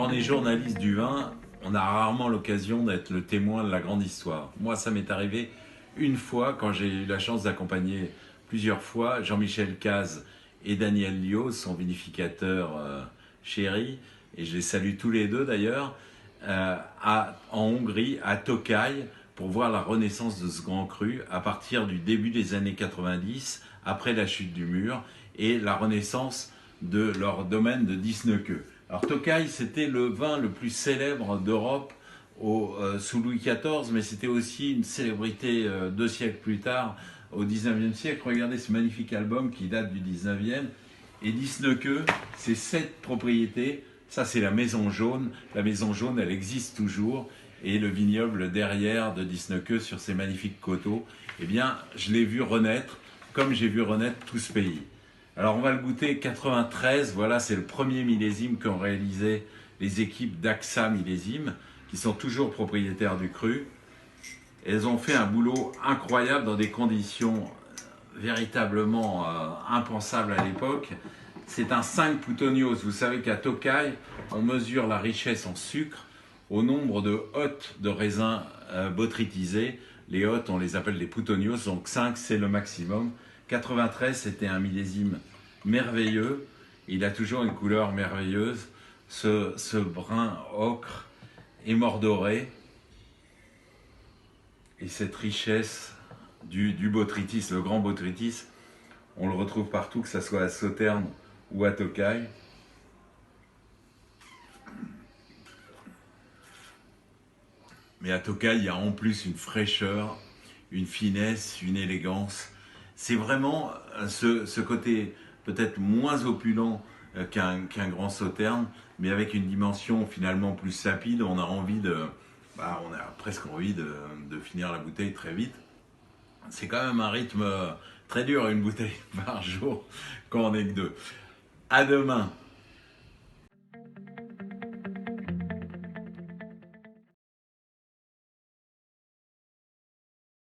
Quand on est journaliste du vin, on a rarement l'occasion d'être le témoin de la grande histoire. Moi, ça m'est arrivé une fois quand j'ai eu la chance d'accompagner plusieurs fois Jean-Michel Cazes et Daniel Liot, son vinificateur chéri, et je les salue tous les deux d'ailleurs, en Hongrie, à Tokaj, pour voir la renaissance de ce grand cru à partir du début des années 90, après la chute du mur, et la renaissance de leur domaine de Disneke. Alors Tokaj, c'était le vin le plus célèbre d'Europe sous Louis XIV, mais c'était aussi une célébrité 2 siècles plus tard, au 19e siècle. Regardez ce magnifique album qui date du 19e. Et Disneke, c'est 7 propriétés. Ça, c'est la Maison Jaune. La Maison Jaune, elle existe toujours. Et le vignoble derrière de Disneke, sur ces magnifiques coteaux, eh bien, je l'ai vu renaître, comme j'ai vu renaître tout ce pays. Alors, on va le goûter 93. Voilà, c'est le premier millésime qu'ont réalisé les équipes d'AXA Millésime, qui sont toujours propriétaires du cru. Elles ont fait un boulot incroyable dans des conditions véritablement impensables à l'époque. C'est un 5 Puttonios. Vous savez qu'à Tokaj, on mesure la richesse en sucre au nombre de hottes de raisins botrytisés. Les hottes, on les appelle les Puttonios, donc 5 c'est le maximum. 93, c'était un millésime merveilleux. Il a toujours une couleur merveilleuse. Ce brun ocre émordoré. Et cette richesse du botrytis, le grand botrytis, on le retrouve partout, que ce soit à Sauternes ou à Tokaj. Mais à Tokaj, il y a en plus une fraîcheur, une finesse, une élégance. C'est vraiment ce côté peut-être moins opulent qu'un grand Sauterne, mais avec une dimension finalement plus sapide. On a envie on a presque envie de finir la bouteille très vite. C'est quand même un rythme très dur, une bouteille par jour, quand on n'est que deux. À demain.